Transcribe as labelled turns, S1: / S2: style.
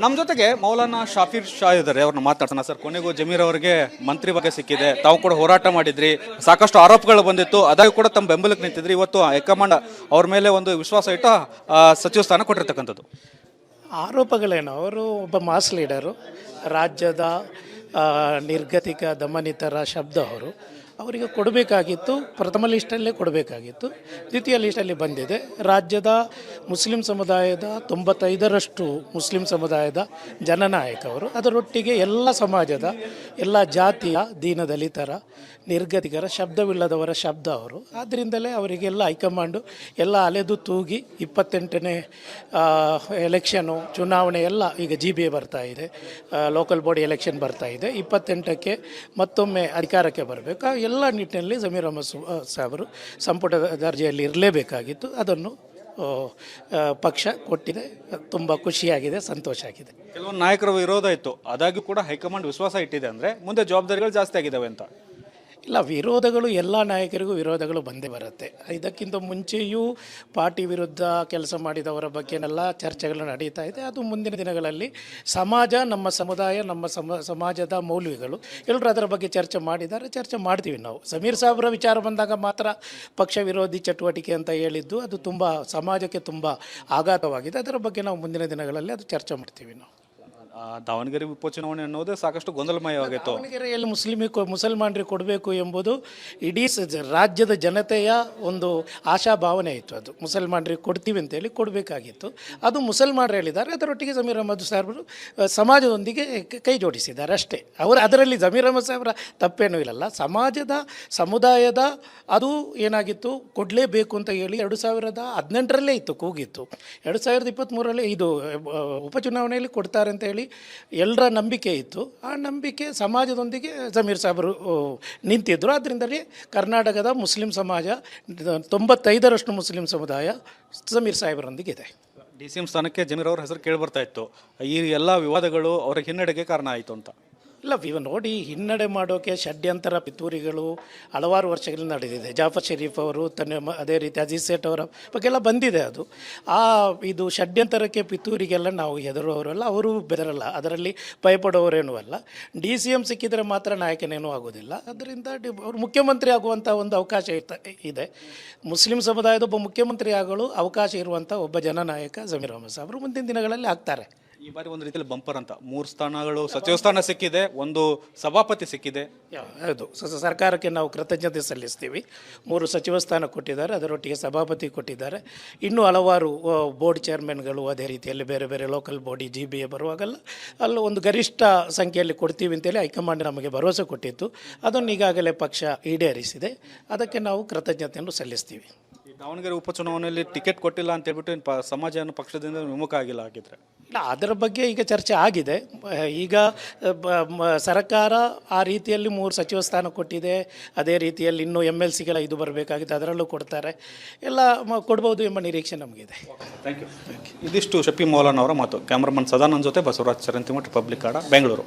S1: ನಮ್ಮ ಜೊತೆಗೆ ಮೌಲಾನಾ ಶಾಫಿರ್ ಶಾ ಇದ್ದಾರೆ, ಅವ್ರನ್ನ ಮಾತಾಡ್ತಾನೆ. ಸರ್, ಕೊನೆಗೂ ಜಮೀರ್ ಅವರಿಗೆ ಮಂತ್ರಿ ಬಗ್ಗೆ ಸಿಕ್ಕಿದೆ. ತಾವು ಕೂಡ ಹೋರಾಟ ಮಾಡಿದ್ರಿ, ಸಾಕಷ್ಟು ಆರೋಪಗಳು ಬಂದಿತ್ತು, ಅದಾಗಿ ಕೂಡ ತಮ್ಮ ಬೆಂಬಲಕ್ಕೆ ನಿಂತಿದ್ರಿ. ಇವತ್ತು ಹೈಕಮಾಂಡ್ ಅವ್ರ ಮೇಲೆ ಒಂದು ವಿಶ್ವಾಸ ಇಟ್ಟು ಸಚಿವ ಸ್ಥಾನ ಕೊಟ್ಟಿರ್ತಕ್ಕಂಥದ್ದು.
S2: ಆರೋಪಗಳೇನು? ಅವರು ಒಬ್ಬ ಮಾಸ್ ಲೀಡರು, ರಾಜ್ಯದ ನಿರ್ಗತಿಕ ದಮನಿತರ ಶಬ್ದ ಅವರು. ಅವರಿಗೆ ಕೊಡಬೇಕಾಗಿತ್ತು, ಪ್ರಥಮ ಲಿಸ್ಟಲ್ಲೇ ಕೊಡಬೇಕಾಗಿತ್ತು, ದ್ವಿತೀಯ ಲಿಸ್ಟಲ್ಲಿ ಬಂದಿದೆ. ರಾಜ್ಯದ ಮುಸ್ಲಿಂ ಸಮುದಾಯದ 95ರಷ್ಟು ಮುಸ್ಲಿಂ ಸಮುದಾಯದ ಜನನಾಯಕ ಅವರು. ಅದರೊಟ್ಟಿಗೆ ಎಲ್ಲ ಸಮಾಜದ, ಎಲ್ಲ ಜಾತಿಯ, ದೀನದಲಿತರ, ನಿರ್ಗತಿಕರ, ಶಬ್ದವಿಲ್ಲದವರ ಶಬ್ದ ಅವರು. ಆದ್ದರಿಂದಲೇ ಅವರಿಗೆಲ್ಲ ಹೈಕಮಾಂಡು ಎಲ್ಲ ಅಲೆದು ತೂಗಿ 28ನೇ ಎಲೆಕ್ಷನು, ಚುನಾವಣೆ ಎಲ್ಲ ಈಗ GBA ಬರ್ತಾ ಇದೆ, ಲೋಕಲ್ ಬಾಡಿ ಎಲೆಕ್ಷನ್ ಬರ್ತಾ ಇದೆ. 28ಕ್ಕೆ ಮತ್ತೊಮ್ಮೆ ಅಧಿಕಾರಕ್ಕೆ ಬರಬೇಕು. ಎಲ್ಲ ನಿಟ್ಟಿನಲ್ಲಿ ಜಮೀರ್ ಅಹಮದ್ ಸಾಹೇಬರು ಸಂಪುಟ ದರ್ಜೆಯಲ್ಲಿ ಇರಲೇಬೇಕಾಗಿತ್ತು. ಅದನ್ನು ಪಕ್ಷ ಕೊಟ್ಟಿದೆ. ತುಂಬ ಖುಷಿಯಾಗಿದೆ, ಸಂತೋಷ ಆಗಿದೆ.
S1: ಕೆಲವೊಂದು ನಾಯಕರ ವಿರೋಧ ಇತ್ತು, ಆದಾಗ್ಯೂ ಕೂಡ ಹೈಕಮಾಂಡ್ ವಿಶ್ವಾಸ ಇಟ್ಟಿದೆ. ಅಂದರೆ ಮುಂದೆ ಜವಾಬ್ದಾರಿಗಳು ಜಾಸ್ತಿ ಆಗಿದ್ದಾವೆ ಅಂತ.
S2: ಇಲ್ಲ, ವಿರೋಧಗಳು ಎಲ್ಲ ನಾಯಕರಿಗೂ ವಿರೋಧಗಳು ಬಂದೇ ಬರುತ್ತೆ. ಇದಕ್ಕಿಂತ ಮುಂಚೆಯೂ ಪಾರ್ಟಿ ವಿರುದ್ಧ ಕೆಲಸ ಮಾಡಿದವರ ಬಗ್ಗೆನೆಲ್ಲ ಚರ್ಚೆಗಳು ನಡೀತಾ ಇದೆ. ಅದು ಮುಂದಿನ ದಿನಗಳಲ್ಲಿ ಸಮಾಜ, ನಮ್ಮ ಸಮುದಾಯ, ನಮ್ಮ ಸಮಾಜದ ಮೌಲ್ಯಗಳು ಎಲ್ಲರೂ ಅದರ ಬಗ್ಗೆ ಚರ್ಚೆ ಮಾಡಿದ್ದಾರೆ, ಚರ್ಚೆ ಮಾಡ್ತೀವಿ ನಾವು. ಸಮೀರ್ ಸಾಹೇಬ್ರ ವಿಚಾರ ಬಂದಾಗ ಮಾತ್ರ ಪಕ್ಷ ವಿರೋಧಿ ಚಟುವಟಿಕೆ ಅಂತ ಹೇಳಿದ್ದು ಅದು ತುಂಬ ಸಮಾಜಕ್ಕೆ ತುಂಬ ಆಘಾತವಾಗಿದೆ. ಅದರ ಬಗ್ಗೆ ನಾವು ಮುಂದಿನ ದಿನಗಳಲ್ಲಿ ಅದು ಚರ್ಚೆ ಮಾಡ್ತೀವಿ ನಾವು.
S1: ದಾವಣಗೆರೆ ಉಪಚುನಾವಣೆ ಅನ್ನೋದೇ ಸಾಕಷ್ಟು ಗೊಂದಲಮಯವಾಗಿತ್ತು.
S2: ದಾವಣಗೆರೆಯಲ್ಲಿ ಮುಸಲ್ಮಾನರಿಗೆ ಕೊಡಬೇಕು ಎಂಬುದು ಇಡೀ ರಾಜ್ಯದ ಜನತೆಯ ಒಂದು ಆಶಾಭಾವನೆ ಇತ್ತು. ಅದು ಮುಸಲ್ಮಾನರಿಗೆ ಕೊಡ್ತೀವಿ ಅಂತೇಳಿ ಕೊಡಬೇಕಾಗಿತ್ತು. ಅದು ಮುಸಲ್ಮಾನರು ಹೇಳಿದ್ದಾರೆ. ಅದರೊಟ್ಟಿಗೆ ಜಮೀರ್ ಅಹಮದ್ ಸಾಹೇಬರು ಸಮಾಜದೊಂದಿಗೆ ಕೈ ಜೋಡಿಸಿದ್ದಾರೆ ಅಷ್ಟೇ. ಅದರಲ್ಲಿ ಜಮೀರ್ ಅಹಮದ್ ಸಾಹೇಬರ ತಪ್ಪೇನೂ ಇಲ್ಲಲ್ಲ. ಸಮಾಜದ, ಸಮುದಾಯದ ಅದು ಏನಾಗಿತ್ತು, ಕೊಡಲೇಬೇಕು ಅಂತ ಹೇಳಿ 2018ರಲ್ಲೇ ಇತ್ತು, ಕೂಗಿತ್ತು. 2023ರಲ್ಲಿ ಇದು ಉಪಚುನಾವಣೆಯಲ್ಲಿ ಕೊಡ್ತಾರೆ ಅಂತ ಹೇಳಿ ಎಲ್ಲರ ನಂಬಿಕೆ ಇತ್ತು. ಆ ನಂಬಿಕೆ ಸಮಾಜದೊಂದಿಗೆ ಜಮೀರ್ ಸಾಹೇಬರು ನಿಂತಿದ್ದರು. ಅದರಿಂದಲೇ ಕರ್ನಾಟಕದ ಮುಸ್ಲಿಂ ಸಮಾಜ 95ರಷ್ಟು ಮುಸ್ಲಿಂ ಸಮುದಾಯ ಜಮೀರ್ ಸಾಹೇಬರೊಂದಿಗಿದೆ.
S1: DCM ಸ್ಥಾನಕ್ಕೆ ಜಮೀರ್ ಅವ್ರ ಹೆಸರು ಕೇಳಿ ಬರ್ತಾ ಇತ್ತು. ಈ ಎಲ್ಲ ವಿವಾದಗಳು ಅವ್ರಿಗೆ ಹಿನ್ನಡೆಗೆ ಕಾರಣ ಆಯಿತು ಅಂತ.
S2: ಇಲ್ಲ, ನೋಡಿ, ಹಿನ್ನಡೆ ಮಾಡೋಕ್ಕೆ ಷಡ್ಯಂತರ ಪಿತೂರಿಗಳು ಹಲವಾರು ವರ್ಷಗಳಿಂದ ನಡೆದಿದೆ. ಜಾಫರ್ ಶರೀಫ್ ಅವರು ಅದೇ ರೀತಿ ಅಜೀಜ್ ಸೇಠ್ ಅವರ ಬಗ್ಗೆಲ್ಲ ಬಂದಿದೆ. ಅದು ಇದು ಷಡ್ಯಂತರಕ್ಕೆ, ಪಿತೂರಿಗೆಲ್ಲ ನಾವು ಹೆದರುವವರಲ್ಲ, ಅವರು ಬೆದರಲ್ಲ, ಅದರಲ್ಲಿ ಭಯಪಡುವವರೇನೂ ಅಲ್ಲ. DCM ಸಿಕ್ಕಿದರೆ ಮಾತ್ರ ನಾಯಕನೇನೂ ಆಗೋದಿಲ್ಲ. ಅದರಿಂದ ಅವರು ಮುಖ್ಯಮಂತ್ರಿ ಆಗುವಂಥ ಒಂದು ಅವಕಾಶ ಇದೆ. ಮುಸ್ಲಿಂ ಸಮುದಾಯದ ಒಬ್ಬ ಮುಖ್ಯಮಂತ್ರಿ ಆಗಲು ಅವಕಾಶ ಇರುವಂಥ ಒಬ್ಬ ಜನನಾಯಕ ಜಮೀರ್ ಅಹಮದ್ ಸಾಹೇಬರು ಮುಂದಿನ ದಿನಗಳಲ್ಲಿ ಆಗ್ತಾರೆ.
S1: ಈ ಬಾರಿ ಒಂದು ರೀತಿಯಲ್ಲಿ ಬಂಪರ್ ಅಂತ 3 ಸ್ಥಾನಗಳು, ಸಚಿವ ಸ್ಥಾನ ಸಿಕ್ಕಿದೆ, ಒಂದು ಸಭಾಪತಿ ಸಿಕ್ಕಿದೆ.
S2: ಹೌದು, ಸರ್ಕಾರಕ್ಕೆ ನಾವು ಕೃತಜ್ಞತೆ ಸಲ್ಲಿಸ್ತೀವಿ. 3 ಸಚಿವ ಸ್ಥಾನ ಕೊಟ್ಟಿದ್ದಾರೆ, ಅದರೊಟ್ಟಿಗೆ ಸಭಾಪತಿ ಕೊಟ್ಟಿದ್ದಾರೆ. ಇನ್ನೂ ಹಲವಾರು ಬೋರ್ಡ್ ಚೇರ್ಮನ್ಗಳು, ಅದೇ ರೀತಿಯಲ್ಲಿ ಬೇರೆ ಬೇರೆ ಲೋಕಲ್ ಬಾಡಿ GBA ಬರುವಾಗಲ್ಲ ಅಲ್ಲೂ ಒಂದು ಗರಿಷ್ಠ ಸಂಖ್ಯೆಯಲ್ಲಿ ಕೊಡ್ತೀವಿ ಅಂತೇಳಿ ಹೈಕಮಾಂಡ್ ನಮಗೆ ಭರವಸೆ ಕೊಟ್ಟಿತ್ತು. ಅದನ್ನು ಈಗಾಗಲೇ ಪಕ್ಷ ಈಡೇರಿಸಿದೆ. ಅದಕ್ಕೆ ನಾವು ಕೃತಜ್ಞತೆಯನ್ನು ಸಲ್ಲಿಸ್ತೀವಿ.
S1: ದಾವಣಗೆರೆ ಉಪಚುನಾವಣೆಯಲ್ಲಿ ಟಿಕೆಟ್ ಕೊಟ್ಟಿಲ್ಲ ಅಂತ ಹೇಳ್ಬಿಟ್ಟು ಸಮಾಜ ಪಕ್ಷದಿಂದ ವಿಮುಖ ಆಗಿಲ್ಲ ಆಗಿದ್ರೆ
S2: ಇಲ್ಲ, ಅದರ ಬಗ್ಗೆ ಈಗ ಚರ್ಚೆ ಆಗಿದೆ. ಈಗ ಸರ್ಕಾರ ಆ ರೀತಿಯಲ್ಲಿ 3 ಸಚಿವ ಸ್ಥಾನ ಕೊಟ್ಟಿದೆ. ಅದೇ ರೀತಿಯಲ್ಲಿ ಇನ್ನೂ MLCಗಳ ಇದು ಬರಬೇಕಾಗಿದೆ, ಅದರಲ್ಲೂ ಕೊಡ್ತಾರೆ. ಎಲ್ಲ ಕೊಡ್ಬೋದು ಎಂಬ ನಿರೀಕ್ಷೆ ನಮಗಿದೆ.
S1: Thank you. ಇದಿಷ್ಟು ಶಫಿ ಮೌಲಾನಾ ಅವರ ಮಾತು. ಕ್ಯಾಮ್ರಾಮನ್ ಸದಾನಂದ್ ಜೊತೆ ಬಸವರಾಜ್ ಚರಂತಿಮಠ, ಪಬ್ಲಿಕ್ ಕನ್ನಡ, ಬೆಂಗಳೂರು.